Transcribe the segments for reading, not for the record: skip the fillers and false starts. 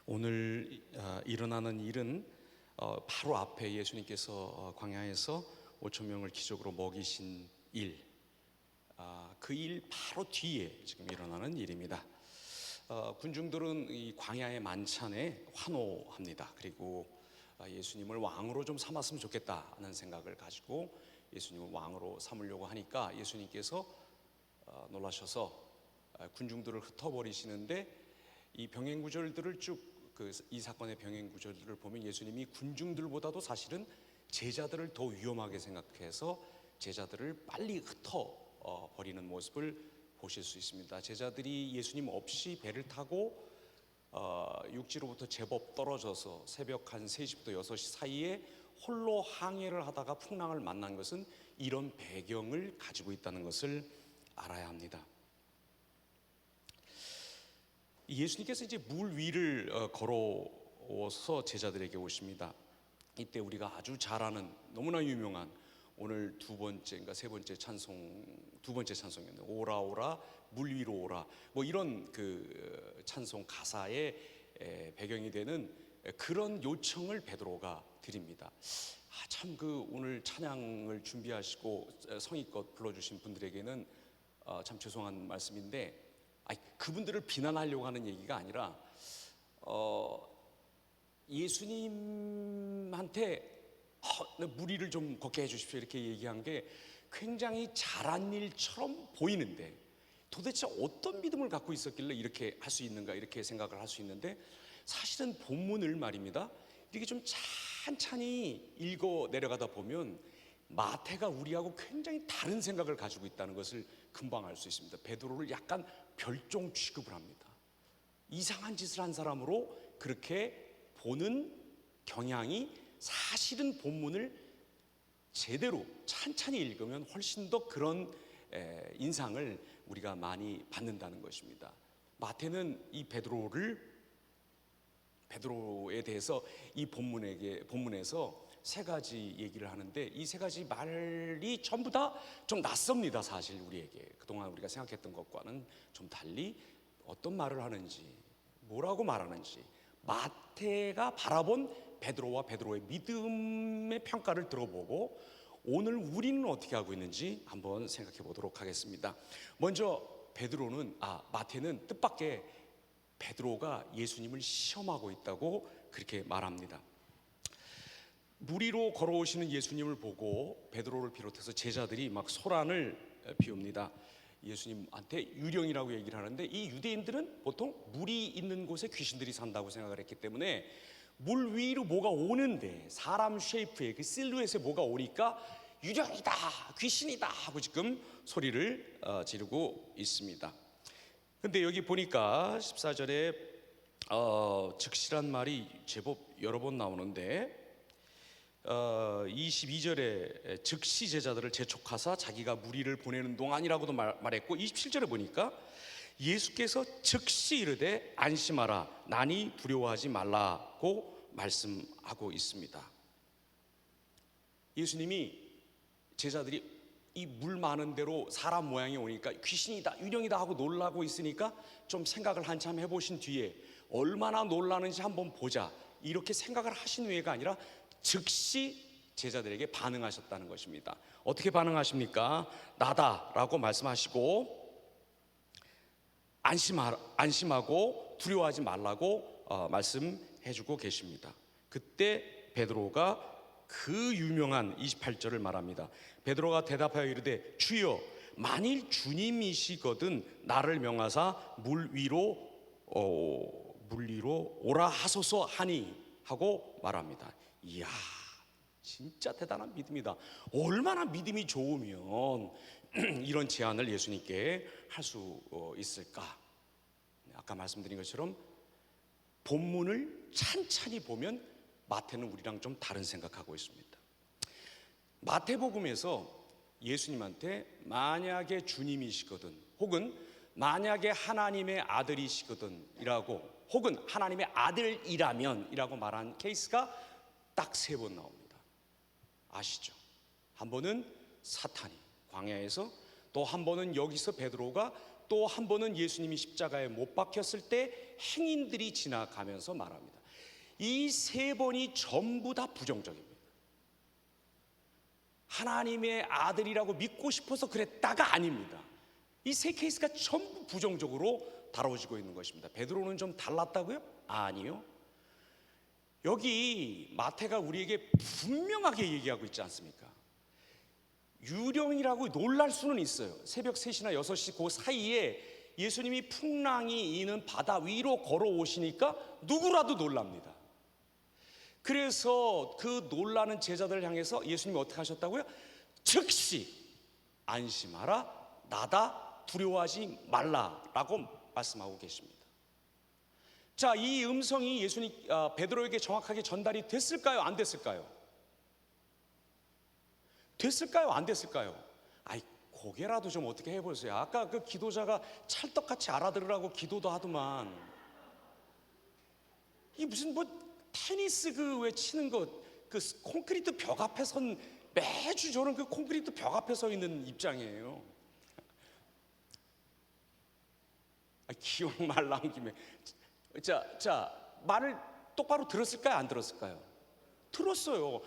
오늘 일어나는 일은 바로 앞에 예수님께서 광야에서 5천 명을 기적으로 먹이신 일, 그 일 바로 뒤에 지금 일어나는 일입니다. 군중들은 이 광야의 만찬에 환호합니다. 그리고 예수님을 왕으로 좀 삼았으면 좋겠다는 생각을 가지고 예수님을 왕으로 삼으려고 하니까 예수님께서 놀라셔서 군중들을 흩어버리시는데, 이 병행 구절들을 쭉 이 사건의 병행 구절들을 보면 예수님이 군중들보다도 사실은 제자들을 더 위험하게 생각해서 제자들을 빨리 흩어 버리는 모습을 보실 수 있습니다. 제자들이 예수님 없이 배를 타고 육지로부터 제법 떨어져서 새벽 한 3시부터 6시 사이에 홀로 항해를 하다가 풍랑을 만난 것은 이런 배경을 가지고 있다는 것을 알아야 합니다. 예수님께서 이제 물 위를 걸어서 제자들에게 오십니다. 이때 우리가 아주 잘 아는 너무나 유명한 오늘 두 번째인가 세 번째 찬송, 두 번째 찬송이었는데, 오라 오라 물 위로 오라, 뭐 이런 그 찬송 가사의 배경이 되는 그런 요청을 베드로가 드립니다. 참 오늘 찬양을 준비하시고 성의껏 불러주신 분들에게는 참 죄송한 말씀인데, 그분들을 비난하려고 하는 얘기가 아니라 예수님한테 물 위를 좀 걷게 해주십시오 이렇게 얘기한 게 굉장히 잘한 일처럼 보이는데, 도대체 어떤 믿음을 갖고 있었길래 이렇게 할 수 있는가, 이렇게 생각을 할 수 있는데, 사실은 본문을 말입니다, 이렇게 좀 찬찬히 읽어 내려가다 보면 마태가 우리하고 굉장히 다른 생각을 가지고 있다는 것을 금방 알 수 있습니다. 베드로를 약간 별종 취급을 합니다. 이상한 짓을 한 사람으로 그렇게 보는 경향이, 사실은 본문을 제대로 찬찬히 읽으면 훨씬 더 그런 인상을 우리가 많이 받는다는 것입니다. 마태는 이 베드로에 대해서 이 본문에서 세 가지 얘기를 하는데, 이 세 가지 말이 전부 다 좀 낯섭니다. 사실 우리에게 그동안 우리가 생각했던 것과는 좀 달리 어떤 말을 하는지, 뭐라고 말하는지, 마태가 바라본 베드로와 베드로의 믿음의 평가를 들어보고 오늘 우리는 어떻게 하고 있는지 한번 생각해 보도록 하겠습니다. 먼저 마태는 뜻밖의 베드로가 예수님을 시험하고 있다고 그렇게 말합니다. 물 위로 걸어오시는 예수님을 보고 베드로를 비롯해서 제자들이 막 소란을 피웁니다. 예수님한테 유령이라고 얘기를 하는데, 이 유대인들은 보통 물이 있는 곳에 귀신들이 산다고 생각을 했기 때문에 물 위로 뭐가 오는데, 사람 쉐이프의 그 실루엣에 뭐가 오니까 유령이다, 귀신이다 하고 지금 소리를 지르고 있습니다. 근데 여기 보니까 14절에 즉시란 말이 제법 여러 번 나오는데, 22절에 즉시 제자들을 재촉하사 자기가 무리를 보내는 동안이라고도 말했고, 27절에 보니까 예수께서 즉시 이르되 안심하라, 나니 두려워하지 말라고 말씀하고 있습니다. 예수님이 제자들이 이 물 많은 데로 사람 모양이 오니까 귀신이다, 유령이다 하고 놀라고 있으니까 좀 생각을 한참 해보신 뒤에 얼마나 놀라는지 한번 보자, 이렇게 생각을 하신 후에가 아니라 즉시 제자들에게 반응하셨다는 것입니다. 어떻게 반응하십니까? 나다라고 말씀하시고 안심하고 두려워하지 말라고 말씀해주고 계십니다. 그때 베드로가 그 유명한 28절을 말합니다. 베드로가 대답하여 이르되 주여, 만일 주님이시거든 나를 명하사 물 위로 오라 하소서 하니 하고 말합니다. 이야, 진짜 대단한 믿음이다. 얼마나 믿음이 좋으면 이런 제안을 예수님께 할 수 있을까? 아까 말씀드린 것처럼 본문을 찬찬히 보면 마태는 우리랑 좀 다른 생각하고 있습니다. 마태복음에서 예수님한테 만약에 주님이시거든, 혹은 만약에 하나님의 아들이시거든 이라고, 혹은 하나님의 아들이라면 이라고 말한 케이스가 딱 3번 나옵니다. 아시죠? 한 번은 사탄이 광야에서, 또 한 번은 여기서 베드로가 또 한 번은 예수님이 십자가에 못 박혔을 때 행인들이 지나가면서 말합니다. 이 세 번이 전부 다 부정적입니다. 하나님의 아들이라고 믿고 싶어서 그랬다가 아닙니다. 이 세 케이스가 전부 부정적으로 다뤄지고 있는 것입니다. 베드로는 좀 달랐다고요? 아니요. 여기 마태가 우리에게 분명하게 얘기하고 있지 않습니까? 유령이라고 놀랄 수는 있어요. 새벽 3시나 6시 그 사이에 예수님이 풍랑이 있는 바다 위로 걸어오시니까 누구라도 놀랍니다. 그래서 그 놀라는 제자들을 향해서 예수님이 어떻게 하셨다고요? 즉시 안심하라, 나다, 두려워하지 말라라고 말씀하고 계십니다. 자, 이 음성이 베드로에게 정확하게 전달이 됐을까요? 안 됐을까요? 됐을까요? 안 됐을까요? 아이, 고개라도 좀 어떻게 해보세요. 아까 그 기도자가 찰떡같이 알아들으라고 기도도 하더만, 이 무슨 뭐 테니스 그 왜 치는 거, 그 콘크리트 벽 앞에 선, 매주 저는 그 콘크리트 벽 앞에 서 있는 입장이에요. 기왕 말 나온 김에 말을 똑바로 들었을까요? 안 들었을까요? 들었어요.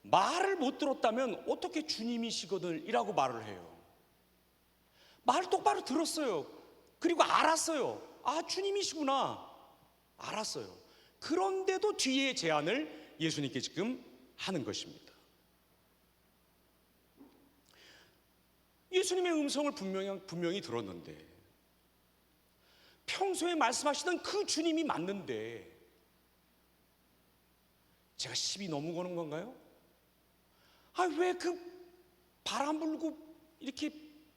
말을 못 들었다면 어떻게 주님이시거든 이라고 말을 해요. 말을 똑바로 들었어요. 그리고 알았어요. 아, 주님이시구나. 알았어요. 그런데도 뒤에 제안을 예수님께 지금 하는 것입니다. 예수님의 음성을 분명히 들었는데, 평소에 말씀하시던 그 주님이 맞는데 제가 시비 너무 거는 건가요? 아, 왜 그 바람 불고 이렇게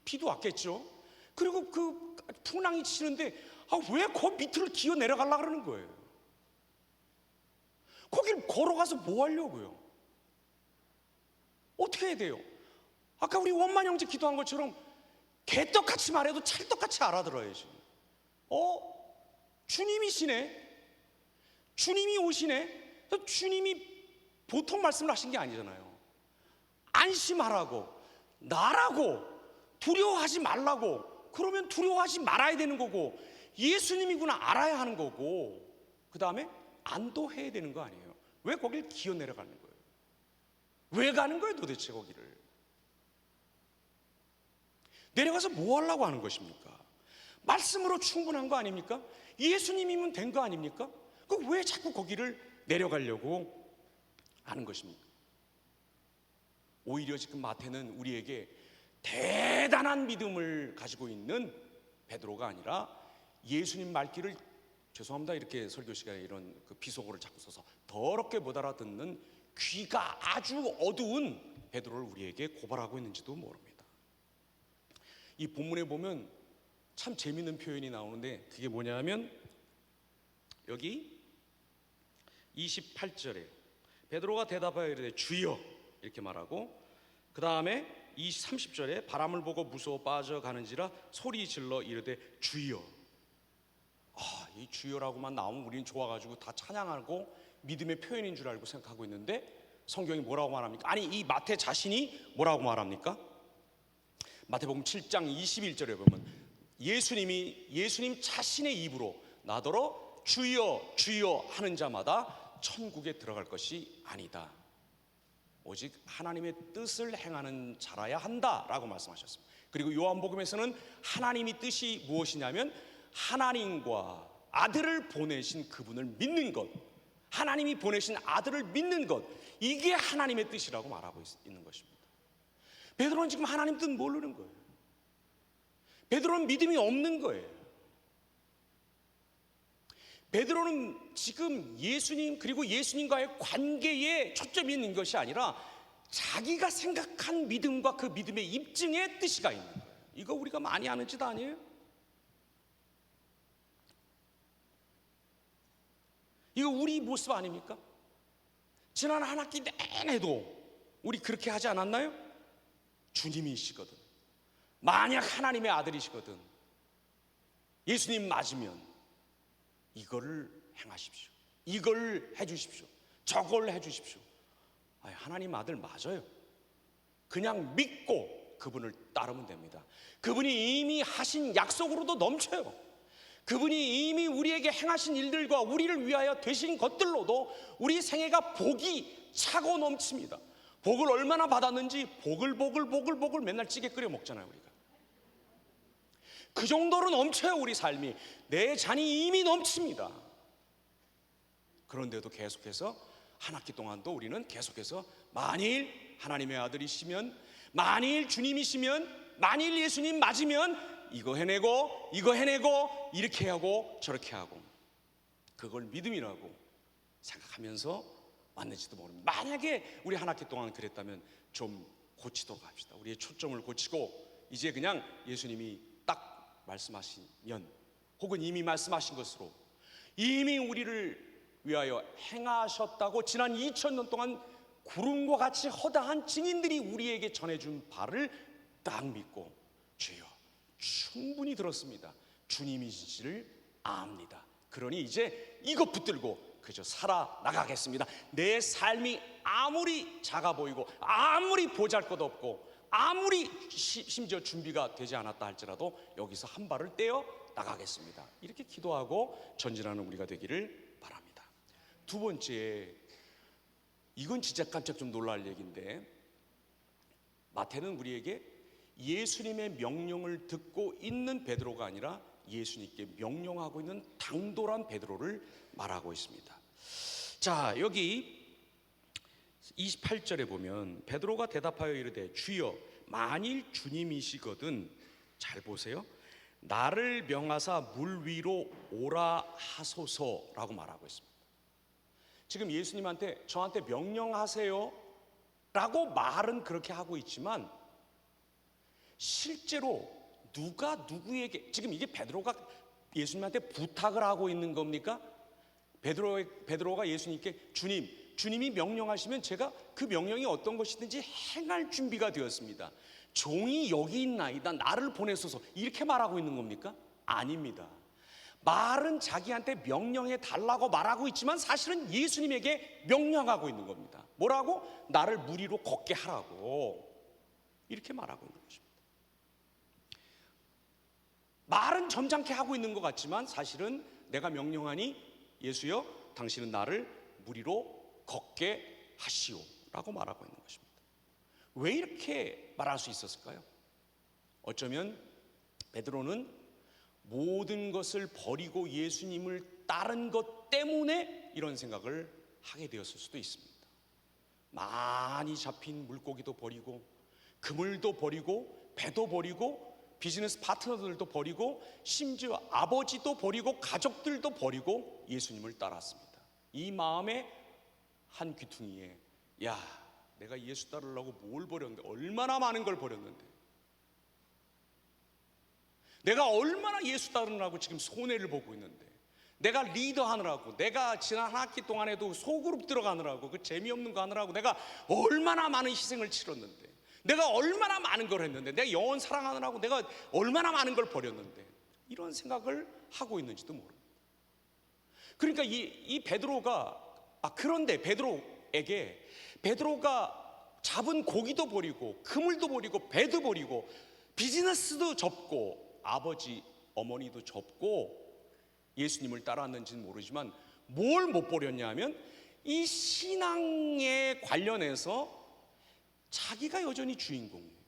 비도 왔겠죠? 그리고 그 풍랑이 치는데 왜 그 밑을 기어 내려가려고 그러는 거예요? 거길 걸어가서 뭐 하려고요? 어떻게 해야 돼요? 아까 우리 원만 형제 기도한 것처럼 개떡같이 말해도 찰떡같이 알아들어야지. 주님이시네. 주님이 오시네. 주님이 보통 말씀을 하신 게 아니잖아요. 안심하라고, 나라고, 두려워하지 말라고. 그러면 두려워하지 말아야 되는 거고, 예수님이구나 알아야 하는 거고, 그 다음에 안도해야 되는 거 아니에요? 왜 거길 기어 내려가는 거예요? 왜 가는 거예요 도대체 거기를? 내려가서 뭐 하려고 하는 것입니까? 말씀으로 충분한 거 아닙니까? 예수님이면 된 거 아닙니까? 왜 자꾸 거기를 내려가려고 하는 것입니까? 오히려 지금 마태는 우리에게 대단한 믿음을 가지고 있는 베드로가 아니라 예수님 말귀를, 죄송합니다 이렇게 설교 시간에 이런 그 비속어를 자꾸 써서, 더럽게 못 알아듣는 귀가 아주 어두운 베드로를 우리에게 고발하고 있는지도 모릅니다. 이 본문에 보면 참 재밌는 표현이 나오는데, 그게 뭐냐면 여기 28절에 베드로가 대답하여 이르되 주여 이렇게 말하고, 그 다음에 30절에 바람을 보고 무서워 빠져가는지라 소리 질러 이르되 주여. 이 주여라고만 나오면 우리는 좋아가지고 다 찬양하고 믿음의 표현인 줄 알고 생각하고 있는데, 성경이 뭐라고 말합니까? 아니, 이 마태 자신이 뭐라고 말합니까? 마태복음 7장 21절에 보면 예수님 자신의 입으로 나더러 주여 주여 하는 자마다 천국에 들어갈 것이 아니다. 오직 하나님의 뜻을 행하는 자라야 한다라고 말씀하셨습니다. 그리고 요한복음에서는 하나님의 뜻이 무엇이냐면 하나님과 아들을 보내신 그분을 믿는 것, 하나님이 보내신 아들을 믿는 것, 이게 하나님의 뜻이라고 말하고 있는 것입니다. 베드로는 지금 하나님 뜻 모르는 거예요. 베드로는 믿음이 없는 거예요. 베드로는 지금 예수님 그리고 예수님과의 관계에 초점이 있는 것이 아니라 자기가 생각한 믿음과 그 믿음의 입증의 뜻이 가 있는 거예요. 이거 우리가 많이 하는 짓 아니에요? 이거 우리 모습 아닙니까? 지난 한 학기 내내도 우리 그렇게 하지 않았나요? 주님이시거든, 만약 하나님의 아들이시거든, 예수님 맞으면 이거를 행하십시오, 이걸 해주십시오, 저걸 해주십시오. 하나님 아들 맞아요. 그냥 믿고 그분을 따르면 됩니다. 그분이 이미 하신 약속으로도 넘쳐요. 그분이 이미 우리에게 행하신 일들과 우리를 위하여 되신 것들로도 우리 생애가 복이 차고 넘칩니다. 복을 얼마나 받았는지 복을 맨날 찌개 끓여 먹잖아요. 우리가 그 정도로 넘쳐요. 우리 삶이, 내 잔이 이미 넘칩니다. 그런데도 계속해서 한 학기 동안도 우리는 계속해서 만일 하나님의 아들이시면, 만일 주님이시면, 만일 예수님 맞으면 이거 해내고 이렇게 하고 저렇게 하고, 그걸 믿음이라고 생각하면서 왔는지도 모릅니다. 만약에 우리 한 학기 동안 그랬다면 좀 고치도록 합시다. 우리의 초점을 고치고 이제 그냥 예수님이 딱 말씀하시면, 혹은 이미 말씀하신 것으로 이미 우리를 위하여 행하셨다고 지난 2000년 동안 구름과 같이 허다한 증인들이 우리에게 전해준 바를 딱 믿고, 주여 충분히 들었습니다, 주님이시지를 압니다, 그러니 이제 이것 붙들고 그저 살아나가겠습니다. 내 삶이 아무리 작아 보이고 아무리 보잘것없고 아무리 심지어 준비가 되지 않았다 할지라도 여기서 한 발을 떼어 나가겠습니다. 이렇게 기도하고 전진하는 우리가 되기를 바랍니다. 두 번째, 이건 진짜 깜짝 좀 놀랄 얘기인데, 마태는 우리에게 예수님의 명령을 듣고 있는 베드로가 아니라 예수님께 명령하고 있는 당돌한 베드로를 말하고 있습니다. 자, 여기 28절에 보면 베드로가 대답하여 이르되 주여 만일 주님이시거든, 잘 보세요, 나를 명하사 물 위로 오라 하소서라고 말하고 있습니다. 지금 예수님한테 저한테 명령하세요 라고 말은 그렇게 하고 있지만, 실제로 누가 누구에게, 지금 이게 베드로가 예수님한테 부탁을 하고 있는 겁니까? 베드로가 예수님께 주님이 명령하시면 제가 그 명령이 어떤 것이든지 행할 준비가 되었습니다, 종이 여기 있나이다, 나를 보내소서, 이렇게 말하고 있는 겁니까? 아닙니다. 말은 자기한테 명령해 달라고 말하고 있지만 사실은 예수님에게 명령하고 있는 겁니다. 뭐라고? 나를 물 위로 걷게 하라고, 이렇게 말하고 있는 것입니다. 말은 점잖게 하고 있는 것 같지만 사실은 내가 명령하니 예수여 당신은 나를 물 위로 걷게 하시오 라고 말하고 있는 것입니다. 왜 이렇게 말할 수 있었을까요? 어쩌면 베드로는 모든 것을 버리고 예수님을 따른 것 때문에 이런 생각을 하게 되었을 수도 있습니다. 많이 잡힌 물고기도 버리고 그물도 버리고 배도 버리고 비즈니스 파트너들도 버리고 심지어 아버지도 버리고 가족들도 버리고 예수님을 따랐습니다. 이 마음의 한 귀퉁이에, 야, 내가 예수 따르려고 뭘 버렸는데, 얼마나 많은 걸 버렸는데, 내가 얼마나 예수 따르느라고 지금 손해를 보고 있는데, 내가 리더하느라고, 내가 지난 한 학기 동안에도 소그룹 들어가느라고, 그 재미없는 거 하느라고 내가 얼마나 많은 희생을 치렀는데, 내가 얼마나 많은 걸 했는데, 내가 영혼 사랑하느라고 내가 얼마나 많은 걸 버렸는데, 이런 생각을 하고 있는지도 모릅니다. 그러니까 이 베드로가, 그런데 베드로가 잡은 고기도 버리고 그물도 버리고 배도 버리고 비즈니스도 접고 아버지 어머니도 접고 예수님을 따랐는지는 모르지만 뭘 못 버렸냐 하면, 이 신앙에 관련해서 자기가 여전히 주인공이에요.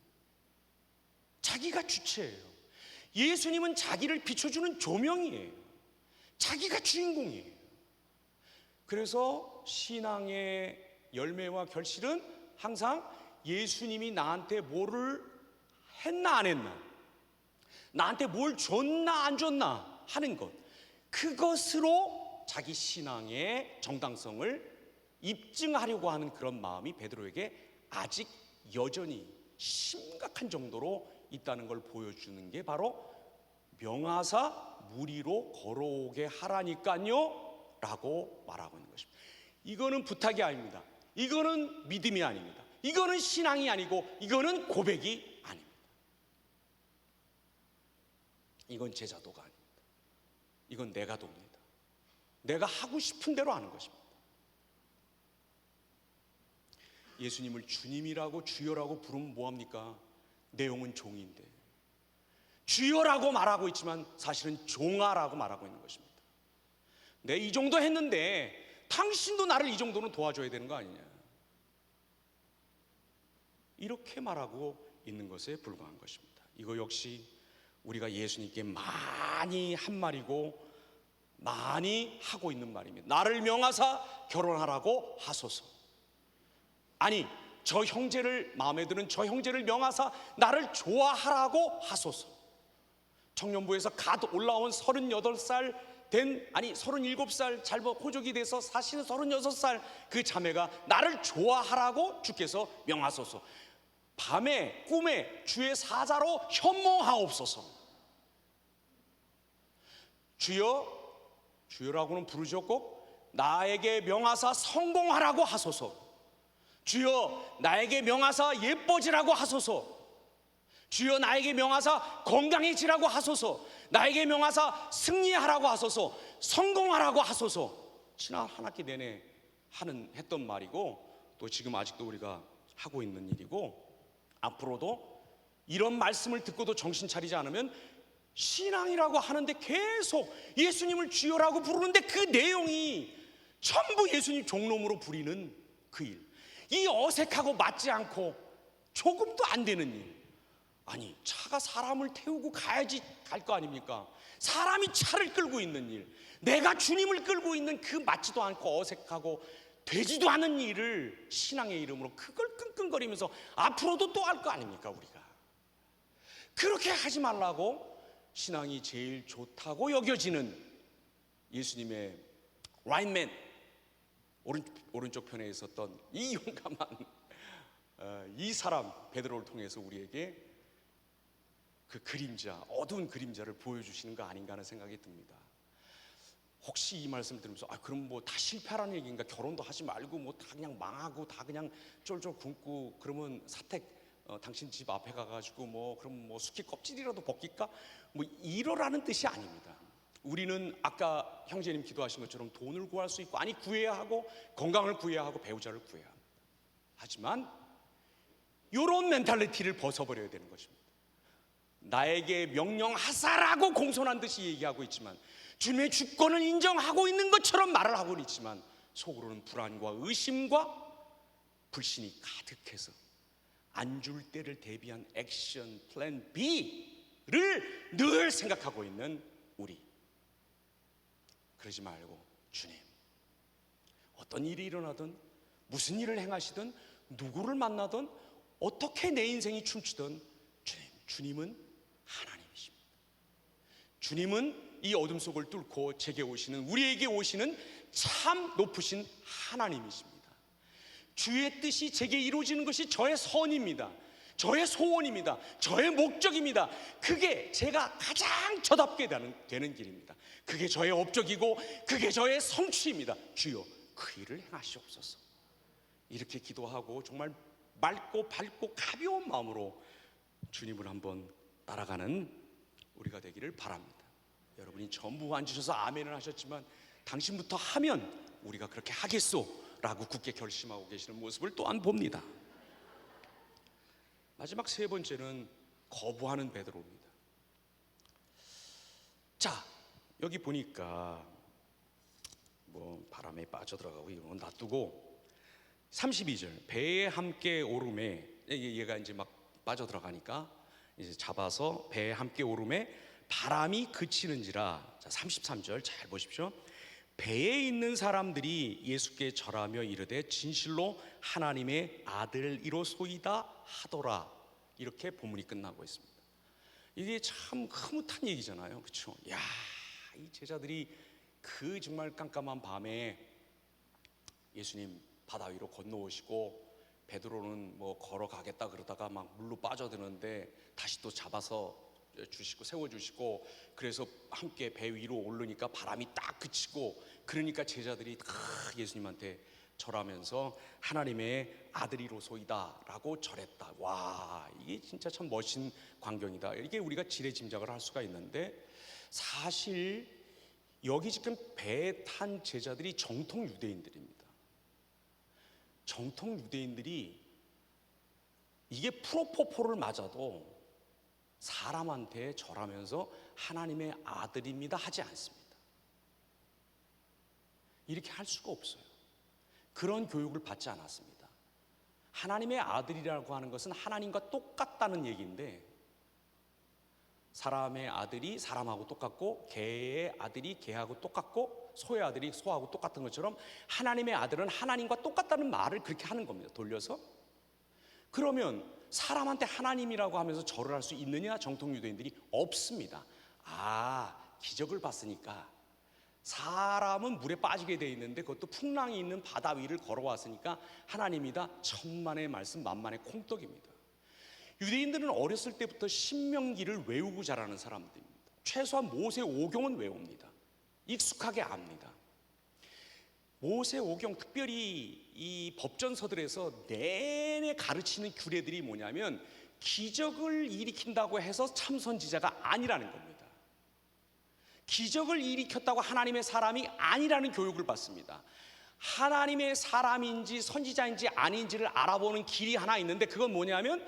자기가 주체예요. 예수님은 자기를 비춰주는 조명이에요. 자기가 주인공이에요. 그래서 신앙의 열매와 결실은 항상 예수님이 나한테 뭐를 했나 안 했나, 나한테 뭘 줬나 안 줬나 하는 것, 그것으로 자기 신앙의 정당성을 입증하려고 하는 그런 마음이 베드로에게 아직 여전히 심각한 정도로 있다는 걸 보여주는 게 바로 명하사 물 위로 걸어오게 하라니까요 라고 말하고 있는 것입니다. 이거는 부탁이 아닙니다. 이거는 믿음이 아닙니다. 이거는 신앙이 아니고 이거는 고백이 아닙니다. 이건 제자도가 아닙니다. 이건 내가 돕니다. 내가 하고 싶은 대로 하는 것입니다. 예수님을 주님이라고 주여라고 부르면 뭐합니까? 내용은 종인데 주여라고 말하고 있지만 사실은 종아라고 말하고 있는 것입니다. 내 이 정도 했는데 당신도 나를 이 정도는 도와줘야 되는 거 아니냐, 이렇게 말하고 있는 것에 불과한 것입니다. 이거 역시 우리가 예수님께 많이 한 말이고 많이 하고 있는 말입니다. 나를 명하사 결혼하라고 하소서. 아니, 저 형제를, 마음에 드는 저 형제를 명하사 나를 좋아하라고 하소서. 청년부에서 갓 올라온 38살 된, 아니 37살 잘못 호족이 돼서 사실은 36살 그 자매가 나를 좋아하라고 주께서 명하소서. 밤에 꿈에 주의 사자로 현몽하옵소서. 주여, 주여라고는 부르죠. 꼭 나에게 명하사 성공하라고 하소서. 주여, 나에게 명하사 예뻐지라고 하소서. 주여, 나에게 명하사 건강해지라고 하소서. 나에게 명하사 승리하라고 하소서. 성공하라고 하소서. 지난 한 학기 내내 했던 말이고, 또 지금 아직도 우리가 하고 있는 일이고, 앞으로도 이런 말씀을 듣고도 정신 차리지 않으면 신앙이라고 하는데 계속 예수님을 주여라고 부르는데 그 내용이 전부 예수님 종놈으로 부리는 그 일, 이 어색하고 맞지 않고 조금도 안 되는 일. 아니, 차가 사람을 태우고 가야지 갈 거 아닙니까? 사람이 차를 끌고 있는 일, 내가 주님을 끌고 있는 그 맞지도 않고 어색하고 되지도 않은 일을 신앙의 이름으로 그걸 끙끙거리면서 앞으로도 또 할 거 아닙니까? 우리가 그렇게 하지 말라고 신앙이 제일 좋다고 여겨지는 예수님의 라인맨, 오른쪽 편에 있었던 이 용감한 이 사람 베드로를 통해서 우리에게 그 그림자, 어두운 그림자를 보여주시는 거 아닌가 하는 생각이 듭니다. 혹시 이 말씀을 들으면서 그럼 뭐 다 실패하라는 얘기인가? 결혼도 하지 말고 뭐 다 그냥 망하고 다 그냥 쫄쫄 굶고 그러면 사택 당신 집 앞에 가가지고 뭐 그럼 뭐 수키 껍질이라도 벗길까? 뭐 이러라는 뜻이 아닙니다. 우리는 아까 형제님 기도하신 것처럼 돈을 구할 수 있고, 아니 구해야 하고, 건강을 구해야 하고, 배우자를 구해야 합니다. 하지만 이런 멘탈리티를 벗어버려야 되는 것입니다. 나에게 명령하사라고 공손한 듯이 얘기하고 있지만, 주님의 주권을 인정하고 있는 것처럼 말을 하고 있지만 속으로는 불안과 의심과 불신이 가득해서 안 줄 때를 대비한 액션 플랜 B를 늘 생각하고 있는 우리. 그러지 말고 주님, 어떤 일이 일어나든 무슨 일을 행하시든 누구를 만나든 어떻게 내 인생이 춤추든 주님은 하나님이십니다. 주님은 이 어둠 속을 뚫고 제게 오시는, 우리에게 오시는 참 높으신 하나님이십니다. 주의 뜻이 제게 이루어지는 것이 저의 선입니다. 저의 소원입니다. 저의 목적입니다. 그게 제가 가장 저답게 되는 길입니다. 그게 저의 업적이고 그게 저의 성취입니다. 주여, 그 일을 행하시옵소서. 이렇게 기도하고 정말 맑고 밝고 가벼운 마음으로 주님을 한번 따라가는 우리가 되기를 바랍니다. 여러분이 전부 앉으셔서 아멘을 하셨지만 당신부터 하면 우리가 그렇게 하겠소 라고 굳게 결심하고 계시는 모습을 또한 봅니다. 마지막 세 번째는 거부하는 베드로입니다. 자, 여기 보니까 뭐 바람에 빠져들어가고 이건 놔두고 32절 배에 함께 오름에, 얘가 이제 막 빠져들어가니까 이제 잡아서 배에 함께 오름에 바람이 그치는지라. 자, 33절 잘 보십시오. 배에 있는 사람들이 예수께 절하며 이르되 진실로 하나님의 아들이로소이다 하더라. 이렇게 본문이 끝나고 있습니다. 이게 참 흐뭇한 얘기잖아요, 그렇죠? 야, 이 제자들이 그 정말 깜깜한 밤에 예수님 바다 위로 건너오시고 베드로는 뭐 걸어가겠다 그러다가 막 물로 빠져드는데 다시 또 잡아서 주시고 세워주시고, 그래서 함께 배 위로 오르니까 바람이 딱 그치고, 그러니까 제자들이 예수님한테 절하면서 하나님의 아들이로소이다 라고 절했다. 와, 이게 진짜 참 멋진 광경이다. 이게 우리가 지레짐작을 할 수가 있는데, 사실 여기 지금 배에 탄 제자들이 정통 유대인들입니다. 정통 유대인들이 이게 프로포폴을 맞아도 사람한테 절하면서 하나님의 아들입니다 하지 않습니다. 이렇게 할 수가 없어요. 그런 교육을 받지 않았습니다. 하나님의 아들이라고 하는 것은 하나님과 똑같다는 얘기인데, 사람의 아들이 사람하고 똑같고 개의 아들이 개하고 똑같고 소의 아들이 소하고 똑같은 것처럼 하나님의 아들은 하나님과 똑같다는 말을 그렇게 하는 겁니다. 돌려서. 그러면 사람한테 하나님이라고 하면서 절을 할 수 있느냐? 정통 유대인들이 없습니다. 기적을 봤으니까, 사람은 물에 빠지게 돼 있는데 그것도 풍랑이 있는 바다 위를 걸어왔으니까 하나님이다. 천만의 말씀 만만의 콩떡입니다. 유대인들은 어렸을 때부터 신명기를 외우고 자라는 사람들입니다. 최소한 모세 오경은 외웁니다. 익숙하게 압니다. 모세 오경, 특별히 이 법전서들에서 내내 가르치는 규례들이 뭐냐면, 기적을 일으킨다고 해서 참선지자가 아니라는 겁니다. 기적을 일으켰다고 하나님의 사람이 아니라는 교육을 받습니다. 하나님의 사람인지 선지자인지 아닌지를 알아보는 길이 하나 있는데, 그건 뭐냐면,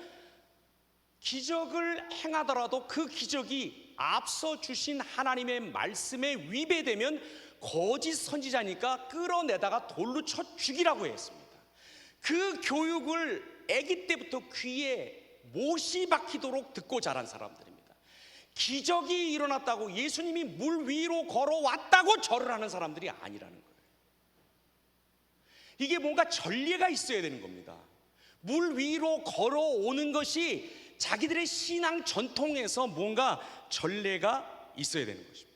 기적을 행하더라도 그 기적이 앞서 주신 하나님의 말씀에 위배되면 거짓 선지자니까 끌어내다가 돌로 쳐 죽이라고 했습니다. 그 교육을 아기 때부터 귀에 못이 박히도록 듣고 자란 사람들입니다. 기적이 일어났다고, 예수님이 물 위로 걸어왔다고 절을 하는 사람들이 아니라는 거예요. 이게 뭔가 전례가 있어야 되는 겁니다. 물 위로 걸어오는 것이 자기들의 신앙 전통에서 뭔가 전례가 있어야 되는 것입니다.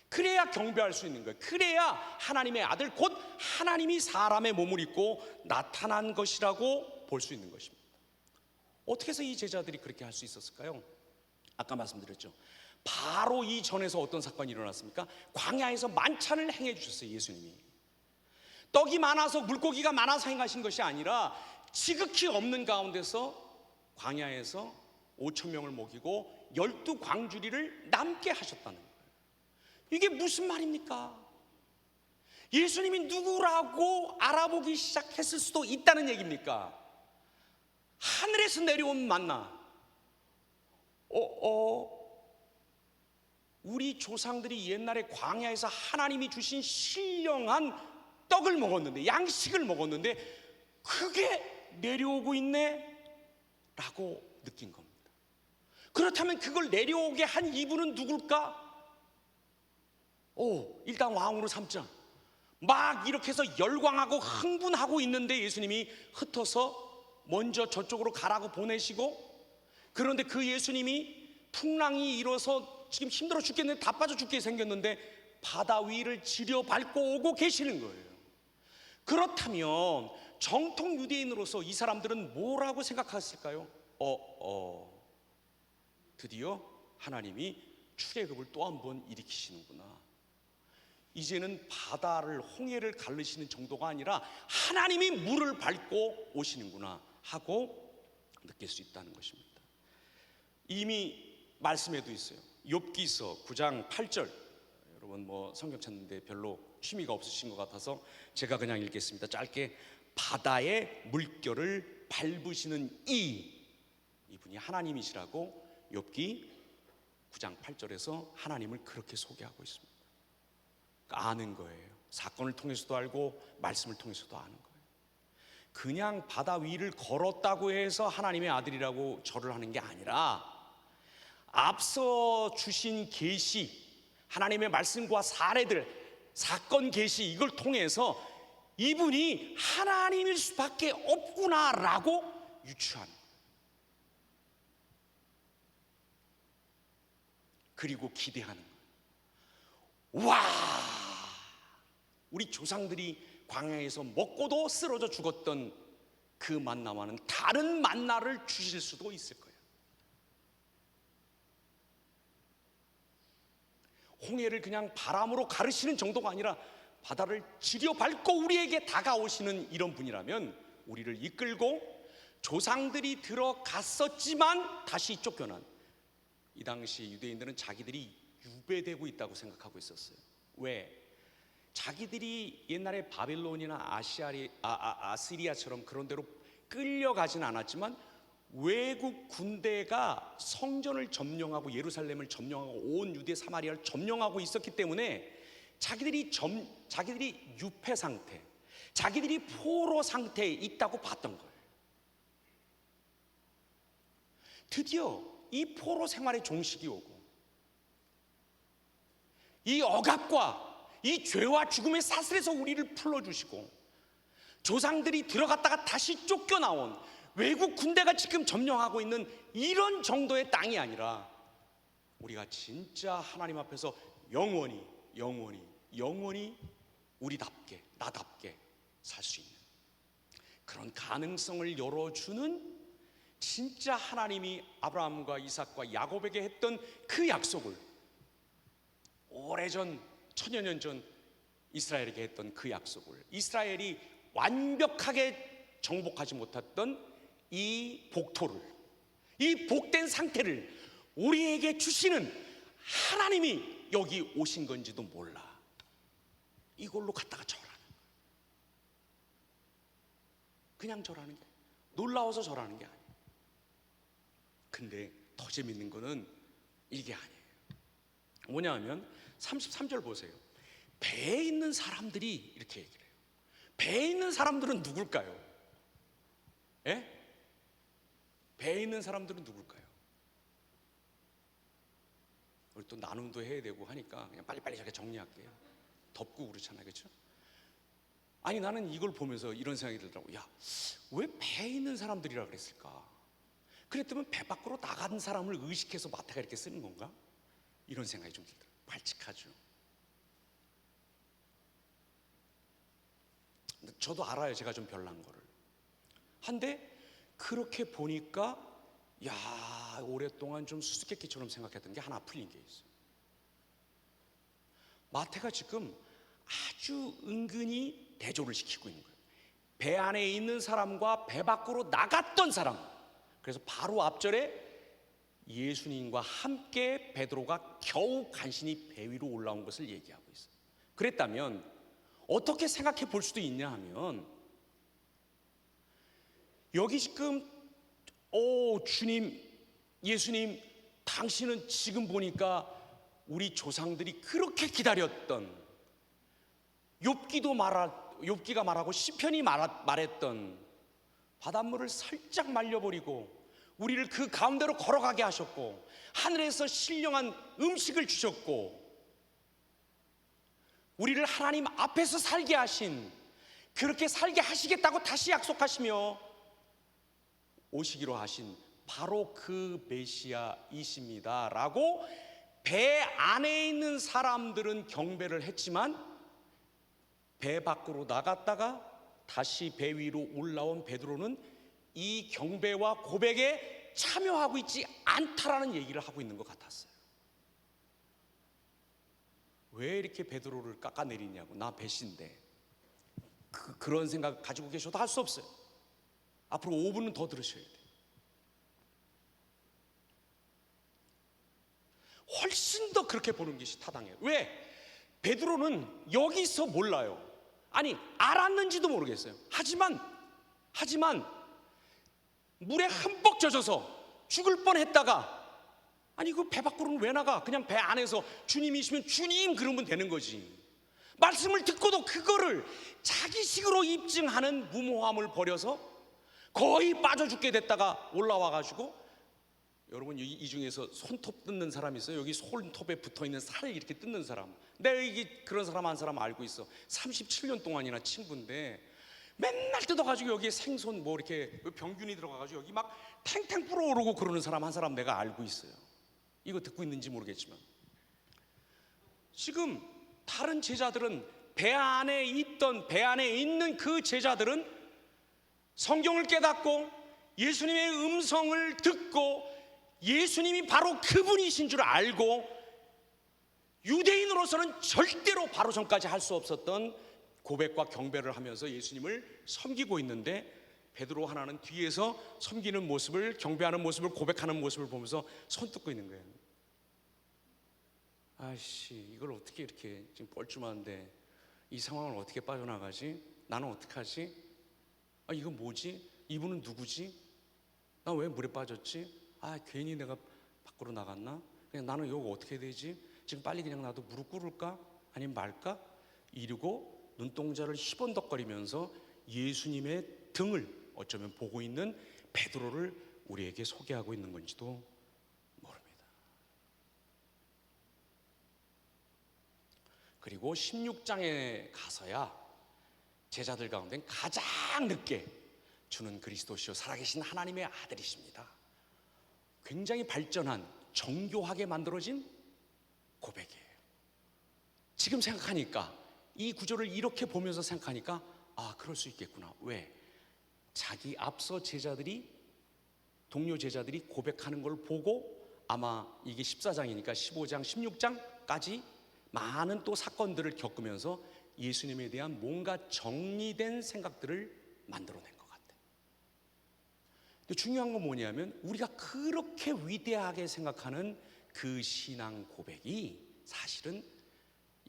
그래야 경배할 수 있는 거예요. 그래야 하나님의 아들, 곧 하나님이 사람의 몸을 입고 나타난 것이라고 볼 수 있는 것입니다. 어떻게 해서 이 제자들이 그렇게 할 수 있었을까요? 아까 말씀드렸죠. 바로 이 전에서 어떤 사건이 일어났습니까? 광야에서 만찬을 행해 주셨어요. 예수님이 떡이 많아서, 물고기가 많아서 행하신 것이 아니라 지극히 없는 가운데서 광야에서 5천 명을 먹이고 12광주리를 남게 하셨다는 거예요. 이게 무슨 말입니까? 예수님이 누구라고 알아보기 시작했을 수도 있다는 얘기입니까? 하늘에서 내려온 만나. 우리 조상들이 옛날에 광야에서 하나님이 주신 신령한 떡을 먹었는데, 양식을 먹었는데 그게 내려오고 있네 라고 느낀 겁니다. 그렇다면 그걸 내려오게 한 이분은 누굴까? 일단 왕으로 삼자. 막 이렇게 해서 열광하고 흥분하고 있는데 예수님이 흩어서 먼저 저쪽으로 가라고 보내시고, 그런데 그 예수님이 풍랑이 일어서 지금 힘들어 죽겠는데, 다 빠져 죽게 생겼는데 바다 위를 지려 밟고 오고 계시는 거예요. 그렇다면 정통 유대인으로서 이 사람들은 뭐라고 생각했을까요? 드디어 하나님이 출애굽을 또 한 번 일으키시는구나. 이제는 바다를, 홍해를 가르시는 정도가 아니라 하나님이 물을 밟고 오시는구나 하고 느낄 수 있다는 것입니다. 이미 말씀에도 있어요. 욥기서 9장 8절. 여러분 성경 찾는데 별로 취미가 없으신 것 같아서 제가 그냥 읽겠습니다. 짧게. 바다의 물결을 밟으시는 이분이 하나님이시라고 욥기 9장 8절에서 하나님을 그렇게 소개하고 있습니다. 아는 거예요. 사건을 통해서도 알고 말씀을 통해서도 아는 거예요. 그냥 바다 위를 걸었다고 해서 하나님의 아들이라고 절을 하는 게 아니라, 앞서 주신 계시, 하나님의 말씀과 사례들, 사건 계시, 이걸 통해서 이분이 하나님일 수밖에 없구나라고 유추하는 거예요. 그리고 기대하는 거예요. 와, 우리 조상들이 광야에서 먹고도 쓰러져 죽었던 그 만나와는 다른 만나를 주실 수도 있을 거예요. 홍해를 그냥 바람으로 가르시는 정도가 아니라 바다를 지려 밟고 우리에게 다가오시는 이런 분이라면, 우리를 이끌고 조상들이 들어갔었지만 다시 쫓겨난, 이 당시 유대인들은 자기들이 유배되고 있다고 생각하고 있었어요. 왜? 자기들이 옛날에 바벨론이나 아시리아처럼 그런 데로 끌려가진 않았지만 외국 군대가 성전을 점령하고 예루살렘을 점령하고 온 유대 사마리아를 점령하고 있었기 때문에 자기들이 유폐 상태, 자기들이 포로 상태에 있다고 봤던 거예요. 드디어 이 포로 생활의 종식이 오고 이 억압과 이 죄와 죽음의 사슬에서 우리를 풀어주시고 조상들이 들어갔다가 다시 쫓겨나온 외국 군대가 지금 점령하고 있는 이런 정도의 땅이 아니라 우리가 진짜 하나님 앞에서 영원히 우리답게 나답게 살 수 있는 그런 가능성을 열어주는 진짜 하나님이 아브라함과 이삭과 야곱에게 했던 그 약속을 오래전 천여 년 전 이스라엘에게 했던 그 약속을 이스라엘이 완벽하게 정복하지 못했던 이 복토를, 이 복된 상태를 우리에게 주시는 하나님이 여기 오신 건지도 몰라. 이걸로 갖다가 절하는 거야. 그냥 절하는 게 아니야. 놀라워서 절하는 게 아니야. 근데 더 재밌는 거는 이게 아니에요. 뭐냐 하면 33절 보세요. 배에 있는 사람들이 이렇게 얘기를 해요. 배에 있는 사람들은 누굴까요? 예? 배에 있는 사람들은 누굴까요? 우리 또 나눔도 해야 되고 하니까 그냥 빨리빨리 저렇게 정리할게요. 덥고 그렇잖아요, 그렇죠? 아니 나는 이걸 보면서 이런 생각이 들더라고. 야, 왜 배에 있는 사람들이라 그랬을까? 그랬더니 배 밖으로 나간 사람을 의식해서 마태가 이렇게 쓰는 건가? 이런 생각이 좀 들더라고요. 발칙하죠. 저도 알아요, 제가 좀 별난 거를. 한데 그렇게 보니까 야, 오랫동안 좀 수수께끼처럼 생각했던 게 하나 풀린 게 있어요. 마태가 지금 아주 은근히 대조를 시키고 있는 거예요. 배 안에 있는 사람과 배 밖으로 나갔던 사람. 그래서 바로 앞절에 예수님과 함께 베드로가 겨우 간신히 배 위로 올라온 것을 얘기하고 있어요. 그랬다면 어떻게 생각해 볼 수도 있냐 하면 여기 지금 주님, 예수님, 당신은 지금 보니까 우리 조상들이 그렇게 기다렸던 욥기가 말하고 시편이 말했던 바닷물을 살짝 말려버리고 우리를 그 가운데로 걸어가게 하셨고 하늘에서 신령한 음식을 주셨고 우리를 하나님 앞에서 살게 하신, 그렇게 살게 하시겠다고 다시 약속하시며 오시기로 하신 바로 그 메시아이십니다 라고 배 안에 있는 사람들은 경배를 했지만 배 밖으로 나갔다가 다시 배 위로 올라온 베드로는 이 경배와 고백에 참여하고 있지 않다라는 얘기를 하고 있는 것 같았어요. 왜 이렇게 베드로를 깎아내리냐고. 나 배신데. 그런 생각 가지고 계셔도 할 수 없어요. 앞으로 5분은 더 들으셔야 돼요. 훨씬 더 그렇게 보는 것이 타당해요. 왜? 베드로는 여기서 몰라요. 아니 알았는지도 모르겠어요. 하지만 물에 흠뻑 젖어서 죽을 뻔했다가 아니 그 배 밖으로는 왜 나가? 그냥 배 안에서 주님이시면 주님 그러면 되는 거지. 말씀을 듣고도 그거를 자기식으로 입증하는 무모함을 버려서 거의 빠져 죽게 됐다가 올라와가지고, 여러분 이 중에서 손톱 뜯는 사람 있어요? 여기 손톱에 붙어있는 살을 이렇게 뜯는 사람. 내가 이게 그런 사람 한 사람 알고 있어. 37년 동안이나 친구인데 맨날 뜯어가지고 여기에 생선 뭐 이렇게 병균이 들어가가지고 여기 막 탱탱 불어오르고 그러는 사람 한 사람 내가 알고 있어요. 이거 듣고 있는지 모르겠지만 지금 다른 제자들은 배 안에 있는 그 제자들은 성경을 깨닫고 예수님의 음성을 듣고 예수님이 바로 그분이신 줄 알고 유대인으로서는 절대로 바로 전까지 할 수 없었던 고백과 경배를 하면서 예수님을 섬기고 있는데 베드로 하나는 뒤에서 섬기는 모습을, 경배하는 모습을, 고백하는 모습을 보면서 손 뜯고 있는 거예요. 아이씨, 이걸 어떻게 이렇게 지금 뻘쭘한데 이 상황을 어떻게 빠져나가지? 나는 어떡하지? 이거 뭐지? 이분은 누구지? 나 왜 물에 빠졌지? 아, 괜히 내가 밖으로 나갔나? 그냥 나는 이거 어떻게 해야 되지? 지금 빨리 그냥 나도 무릎 꿇을까? 아니면 말까? 이러고 눈동자를 희번덕거리면서 예수님의 등을 어쩌면 보고 있는 베드로를 우리에게 소개하고 있는 건지도 모릅니다. 그리고 16장에 가서야 제자들 가운데 가장 늦게 주는 그리스도시요 살아계신 하나님의 아들이십니다. 굉장히 발전한 정교하게 만들어진 고백이에요. 지금 생각하니까 이 구절을 이렇게 보면서 생각하니까 그럴 수 있겠구나. 왜? 자기 앞서 제자들이 동료 제자들이 고백하는 걸 보고 아마 이게 14장이니까 15장 16장까지 많은 또 사건들을 겪으면서 예수님에 대한 뭔가 정리된 생각들을 만들어낸 것 같아요. 근데 중요한 건 뭐냐면 우리가 그렇게 위대하게 생각하는 그 신앙 고백이 사실은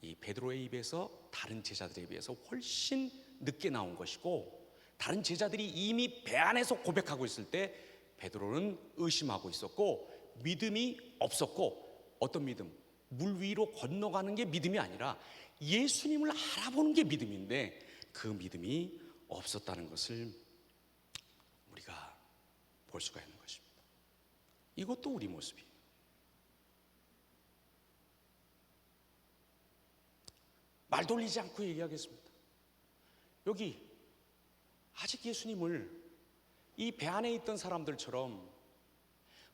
이 베드로의 입에서 다른 제자들에 비해서 훨씬 늦게 나온 것이고, 다른 제자들이 이미 배 안에서 고백하고 있을 때 베드로는 의심하고 있었고 믿음이 없었고, 어떤 믿음? 물 위로 건너가는 게 믿음이 아니라 예수님을 알아보는 게 믿음인데 그 믿음이 없었다는 것을 우리가 볼 수가 있는 것입니다. 이것도 우리 모습이에요. 말 돌리지 않고 얘기하겠습니다. 여기 아직 예수님을 이 배 안에 있던 사람들처럼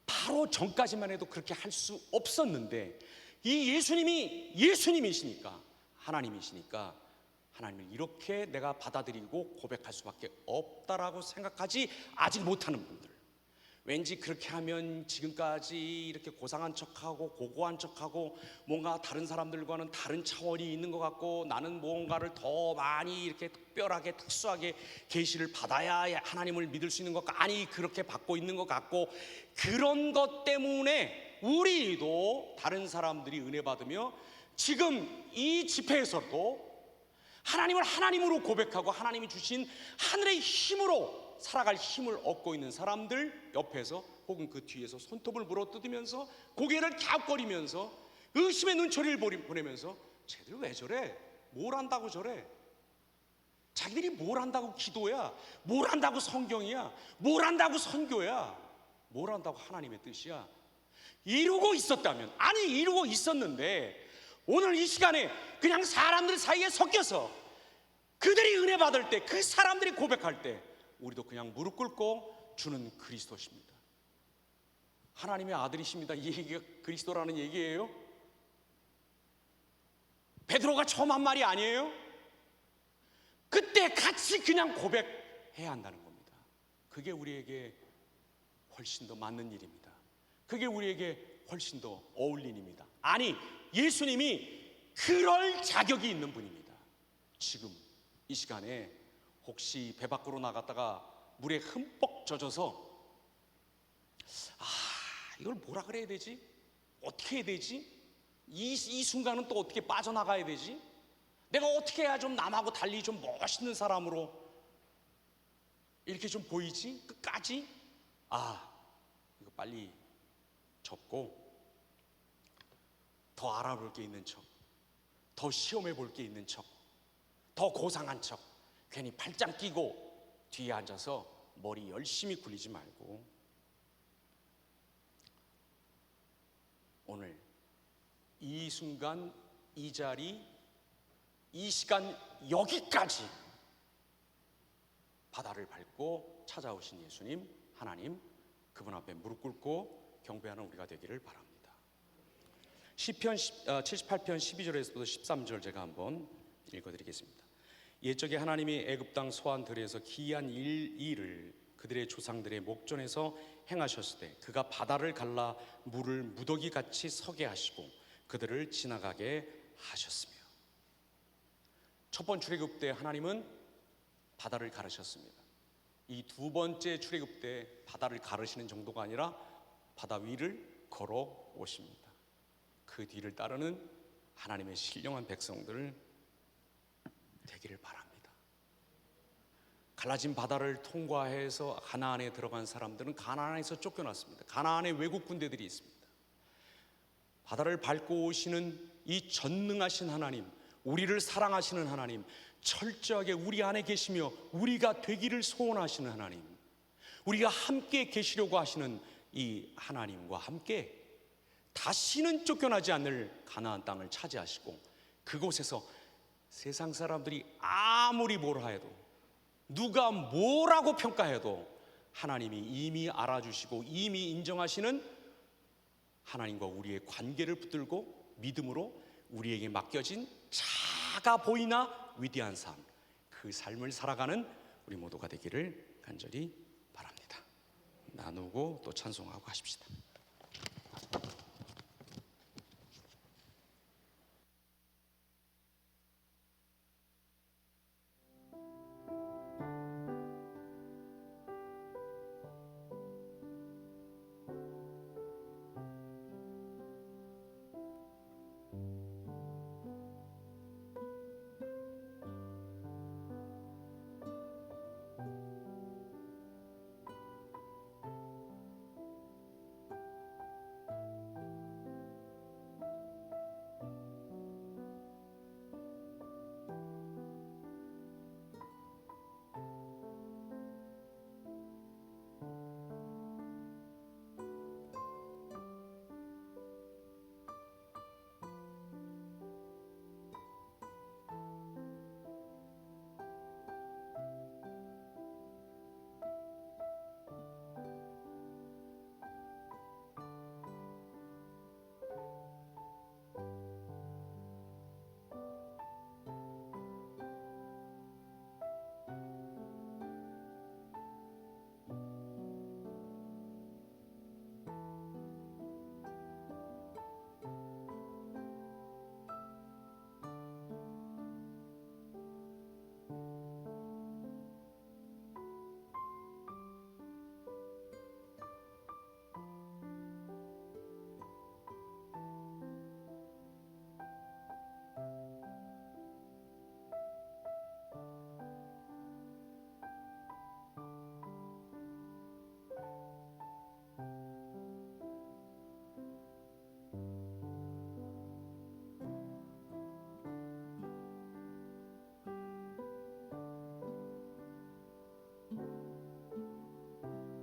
바로 전까지만 해도 그렇게 할 수 없었는데, 이 예수님이 예수님이시니까, 하나님이시니까 하나님을 이렇게 내가 받아들이고 고백할 수밖에 없다라고 생각하지 아직 못하는 분들, 왠지 그렇게 하면 지금까지 이렇게 고상한 척하고 고고한 척하고 뭔가 다른 사람들과는 다른 차원이 있는 것 같고, 나는 뭔가를 더 많이 이렇게 특별하게 특수하게 계시를 받아야 하나님을 믿을 수 있는 것 같고, 아니 그렇게 받고 있는 것 같고, 그런 것 때문에 우리도 다른 사람들이 은혜 받으며 지금 이 집회에서도 하나님을 하나님으로 고백하고 하나님이 주신 하늘의 힘으로 살아갈 힘을 얻고 있는 사람들 옆에서 혹은 그 뒤에서 손톱을 물어뜯으면서 고개를 갸웃거리면서 의심의 눈초리를 보내면서 쟤들 왜 저래? 뭘 안다고 저래? 자기들이 뭘 안다고 기도야? 뭘 안다고 성경이야? 뭘 안다고 선교야? 뭘 안다고 하나님의 뜻이야? 이루고 있었다면, 아니 이루고 있었는데 오늘 이 시간에 그냥 사람들 사이에 섞여서 그들이 은혜 받을 때, 그 사람들이 고백할 때 우리도 그냥 무릎 꿇고 주는 그리스도십니다, 하나님의 아들이십니다, 이 얘기가 그리스도라는 얘기예요. 베드로가 처음 한 말이 아니에요. 그때 같이 그냥 고백해야 한다는 겁니다. 그게 우리에게 훨씬 더 맞는 일입니다. 그게 우리에게 훨씬 더 어울리는 일입니다. 아니, 예수님이 그럴 자격이 있는 분입니다. 지금 이 시간에 혹시 배 밖으로 나갔다가 물에 흠뻑 젖어서 이걸 뭐라 그래야 되지? 어떻게 해야 되지? 이 순간은 또 어떻게 빠져나가야 되지? 내가 어떻게 해야 좀 남하고 달리 좀 멋있는 사람으로 이렇게 좀 보이지? 끝까지? 이거 빨리 접고 더 알아볼 게 있는 척, 더 시험해 볼 게 있는 척, 더 고상한 척 괜히 팔짱 끼고 뒤에 앉아서 머리 열심히 굴리지 말고, 오늘 이 순간 이 자리 이 시간 여기까지 바다를 밟고 찾아오신 예수님, 하나님, 그분 앞에 무릎 꿇고 경배하는 우리가 되기를 바랍니다. 시편 78편 12절에서부터 13절 제가 한번 읽어드리겠습니다. 옛적에 하나님이 애굽 땅 소안 들에서 기이한 일을 그들의 조상들의 목전에서 행하셨을 때 그가 바다를 갈라 물을 무더기 같이 서게 하시고 그들을 지나가게 하셨으며, 첫 번 출애굽 때 하나님은 바다를 가르셨습니다. 이 두 번째 출애굽 때 바다를 가르시는 정도가 아니라 바다 위를 걸어 오십니다. 그 뒤를 따르는 하나님의 신령한 백성들 되기를 바랍니다. 갈라진 바다를 통과해서 가나안에 들어간 사람들은 가나안에서 쫓겨났습니다. 가나안에 외국 군대들이 있습니다. 바다를 밟고 오시는 이 전능하신 하나님, 우리를 사랑하시는 하나님, 철저하게 우리 안에 계시며 우리가 되기를 소원하시는 하나님, 우리가 함께 계시려고 하시는 이 하나님과 함께 다시는 쫓겨나지 않을 가나안 땅을 차지하시고, 그곳에서 세상 사람들이 아무리 뭐라 해도, 누가 뭐라고 평가해도 하나님이 이미 알아주시고 이미 인정하시는 하나님과 우리의 관계를 붙들고 믿음으로 우리에게 맡겨진 작아 보이나 위대한 삶, 그 삶을 살아가는 우리 모두가 되기를 간절히 바랍니다. 나누고 또 찬송하고 하십시다.